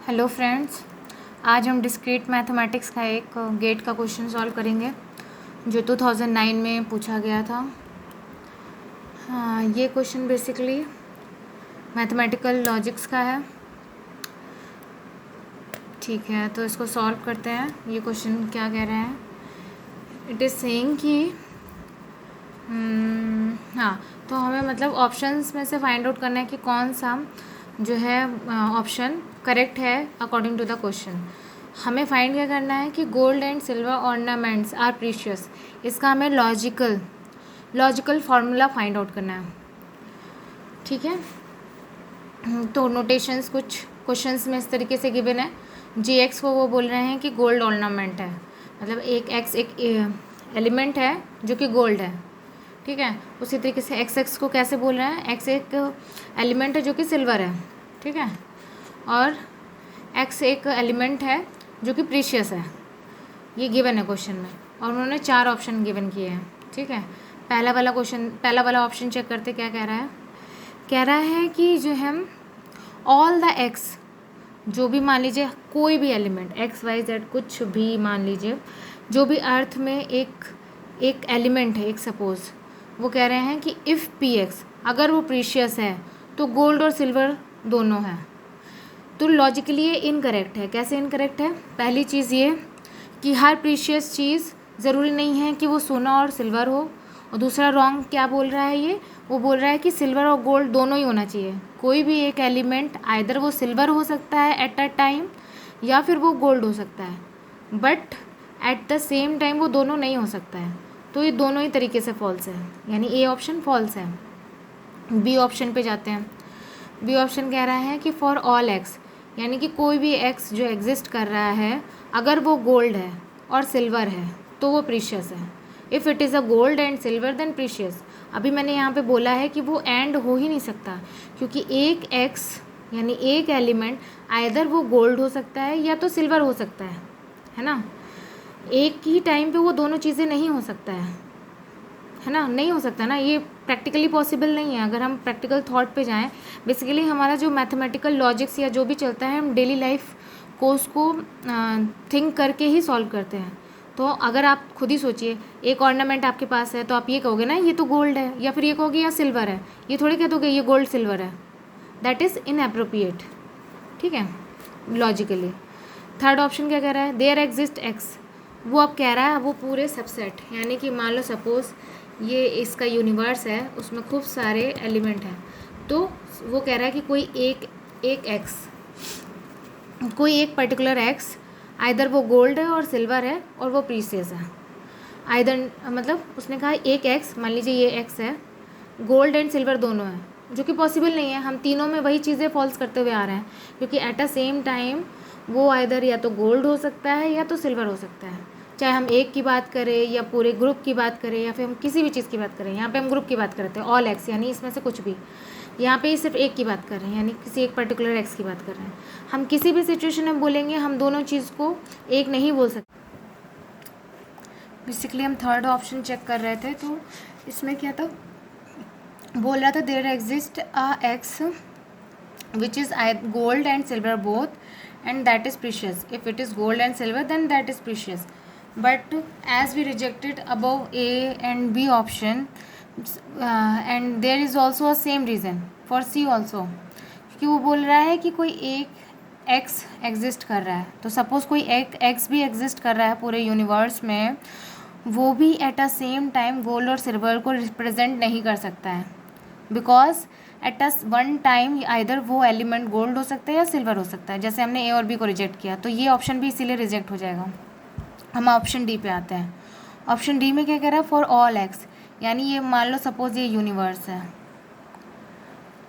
Hello friends, आज हम discrete mathematics का एक गेट का क्वेश्चन सॉल्व करेंगे जो 2009 में पूछा गया था। हाँ, ये क्वेश्चन बेसिकली मैथमेटिकल लॉजिक्स का है। ठीक है, तो इसको सॉल्व करते हैं। ये क्वेश्चन क्या कह रहे हैं? इट इज़ सेइंग कि हाँ, तो हमें मतलब ऑप्शंस में से फाइंड आउट करना है कि कौन सा जो है ऑप्शन करेक्ट है अकॉर्डिंग टू द क्वेश्चन। हमें फाइंड क्या करना है कि gold and silver ornaments are precious. इसका हमें लॉजिकल फार्मूला फाइंड आउट करना है। ठीक है, तो नोटेशंस कुछ क्वेश्चंस में इस तरीके से गिवन है। जी एक्स को वो बोल रहे हैं कि गोल्ड ऑर्नामेंट है, मतलब एक एक्स एक एलिमेंट है जो कि गोल्ड है। ठीक है, उसी तरीके से एक्स एक्स को कैसे बोल रहे हैं? एक्स एक एलिमेंट है जो कि सिल्वर है। ठीक है, और एक्स एक एलिमेंट है जो कि प्रीशियस है। ये गिवन है क्वेश्चन में, और उन्होंने 4 ऑप्शन गिवन किए हैं। ठीक है, पहला वाला ऑप्शन चेक करते क्या कह रहा है। कह रहा है कि जो हम ऑल द एक्स, जो भी मान लीजिए कोई भी एलिमेंट एक्स वाई जेड कुछ भी मान लीजिए, जो भी अर्थ में एक एलिमेंट है, एक सपोज वो कह रहे हैं कि इफ़ पी एक्स, अगर वो प्रीशियस है तो गोल्ड और सिल्वर दोनों हैं। तो लॉजिकली ये इनकरेक्ट है। कैसे इनकरेक्ट है? पहली चीज़ ये कि हर प्रीशियस चीज़ ज़रूरी नहीं है कि वो सोना और सिल्वर हो। और दूसरा रॉन्ग क्या बोल रहा है ये? वो बोल रहा है कि सिल्वर और गोल्ड दोनों ही होना चाहिए। कोई भी एक एलिमेंट आइदर वो सिल्वर हो सकता है एट अ टाइम या फिर वो गोल्ड हो सकता है, but at the same time वो दोनों नहीं हो सकता है। तो ये दोनों ही तरीके से फॉल्स है, यानी ए ऑप्शन फॉल्स है। बी ऑप्शन पे जाते हैं। बी ऑप्शन कह रहा है कि फॉर ऑल एक्स, यानी कि कोई भी एक्स जो एग्जिस्ट कर रहा है, अगर वो गोल्ड है और सिल्वर है तो वो प्रीशियस है। If it is a gold and silver then precious. अभी मैंने यहाँ पे बोला है कि वो एंड हो ही नहीं सकता, क्योंकि एक एक्स यानी एक एलिमेंट आइदर वो गोल्ड हो सकता है या तो सिल्वर हो सकता है ना। एक ही टाइम पे वो दोनों चीज़ें नहीं हो सकता है ना, नहीं हो सकता ना, ये प्रैक्टिकली पॉसिबल नहीं है। अगर हम प्रैक्टिकल थॉट पे जाएं, बेसिकली हमारा जो मैथमेटिकल लॉजिक्स या जो भी चलता है, हम डेली लाइफ को उसको थिंक करके ही सॉल्व करते हैं। तो अगर आप खुद ही सोचिए, एक ऑर्नामेंट आपके पास है तो आप ये कहोगे ना ये तो गोल्ड है, या फिर ये कहोगे या सिल्वर है। ये थोड़ी कह दोगे ये गोल्ड सिल्वर है, दैट इज़ इनएप्रोप्रिएट। ठीक है, लॉजिकली। थर्ड ऑप्शन क्या कह रहा है? There exist x. वो अब कह रहा है वो पूरे सबसेट, यानी कि मान लो सपोज़ ये इसका यूनिवर्स है, उसमें खूब सारे एलिमेंट हैं, तो वो कह रहा है कि कोई एक एक्स, कोई एक पर्टिकुलर एक्स आइदर वो गोल्ड है और सिल्वर है और वो प्रीशियस है। आइदर मतलब उसने कहा एक एक्स, मान लीजिए ये एक्स है, गोल्ड एंड सिल्वर दोनों है, जो कि पॉसिबल नहीं है। हम तीनों में वही चीज़ें फॉल्स करते हुए आ रहे हैं, क्योंकि एट अ सेम टाइम वो आइदर या तो गोल्ड हो सकता है या तो सिल्वर हो सकता है। चाहे हम एक की बात करें या पूरे ग्रुप की बात करें या फिर हम किसी भी चीज़ की बात करें। यहाँ पे हम ग्रुप की बात करते हैं, ऑल एक्स, यानी इसमें से कुछ भी। यहाँ पे सिर्फ एक की बात कर रहे हैं, यानी किसी एक पर्टिकुलर एक्स की बात कर रहे हैं। हम किसी भी सिचुएशन में बोलेंगे, हम दोनों चीज़ को एक नहीं बोल सकते। बेसिकली हम थर्ड ऑप्शन चेक कर रहे थे, तो इसमें क्या था, बोल रहा था there exist a x which is gold and silver both, and that is precious. If it is gold and silver then that is precious, but as we rejected above A and B option, and there is also a same reason for C also, क्योंकि वो बोल रहा है कि कोई एक x exist कर रहा है। तो सपोज़ कोई एक एक्स भी एग्जिस्ट कर रहा है पूरे यूनिवर्स में, वो भी at a same time gold और सिल्वर को रिप्रेजेंट नहीं कर सकता है, because at a one time either वो एलिमेंट गोल्ड हो सकता है या सिल्वर हो सकता है। जैसे हमने ए और बी को रिजेक्ट किया, तो ये ऑप्शन भी इसीलिए रिजेक्ट हो जाएगा। हम ऑप्शन डी पे आते हैं। ऑप्शन डी में क्या कह रहा है? फॉर ऑल एक्स, यानी ये मान लो सपोज ये यूनिवर्स है,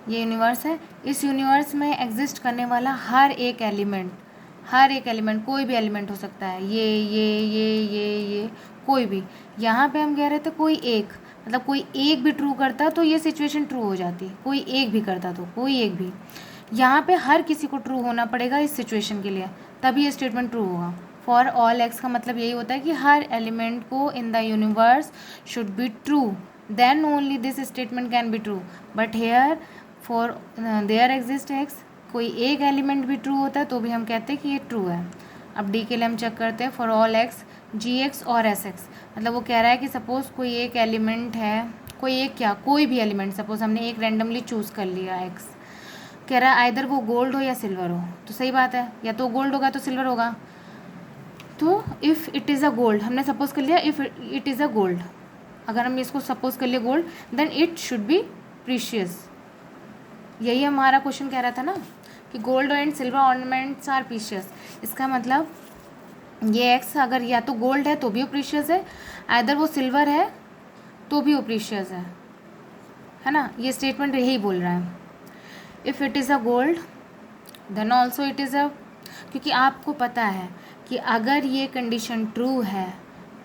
ये यूनिवर्स है, इस यूनिवर्स में एग्जिस्ट करने वाला हर एक एलिमेंट कोई भी एलिमेंट हो सकता है, ये कोई भी। यहाँ पे हम कह रहे थे कोई एक, मतलब कोई एक भी ट्रू करता तो ये सिचुएशन ट्रू हो जाती, कोई एक भी करता तो कोई एक भी। यहाँ पे हर किसी को ट्रू होना पड़ेगा इस सिचुएशन के लिए, तभी ये स्टेटमेंट ट्रू होगा। फॉर ऑल एक्स का मतलब यही होता है कि हर एलिमेंट को in the universe should be true, then only this statement can be true. But here for there exist x, कोई एक एलिमेंट भी ट्रू होता है तो भी हम कहते हैं कि ये ट्रू है। अब डी के लिए हम चेक करते हैं for all x g x और एस एक्स। मतलब वो कह रहा है कि सपोज़ कोई एक एलिमेंट है, कोई भी एलिमेंट, सपोज़ हमने एक रैंडमली चूज़ कर लिया एक्स, कह रहा है आइदर वो गोल्ड हो या सिल्वर हो। तो सही बात है, या तो गोल्ड होगा तो सिल्वर होगा। तो if it is a gold, हमने सपोज़ कर लिया if it is a gold, अगर हम इसको सपोज़ कर लिए gold, then it should be precious. यही हमारा क्वेश्चन कह रहा था ना कि gold and silver ornaments are precious. इसका मतलब ये एक्स अगर या तो गोल्ड है तो भी वो प्रीशियस है, आइदर वो सिल्वर है तो भी वो प्रीशियस है ना। ये स्टेटमेंट यही बोल रहा है। If it is a gold then also it is a, क्योंकि आपको पता है कि अगर ये कंडीशन ट्रू है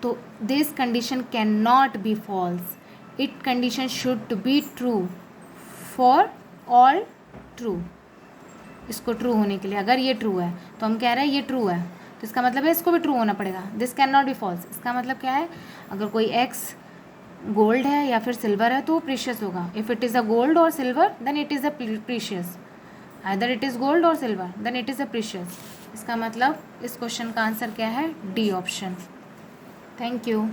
तो this condition can not be false, it condition should be true for all true. इसको ट्रू होने के लिए अगर ये ट्रू है तो हम कह रहे हैं ये ट्रू है, तो इसका मतलब है इसको भी ट्रू होना पड़ेगा। This can not be false, इसका मतलब क्या है, अगर कोई एक्स गोल्ड है या फिर सिल्वर है तो वो प्रीशियस होगा। If it is a gold और silver then it is a precious, either it is gold और silver then it is a precious. इसका मतलब इस क्वेश्चन का आंसर क्या है, डी ऑप्शन। Thank you.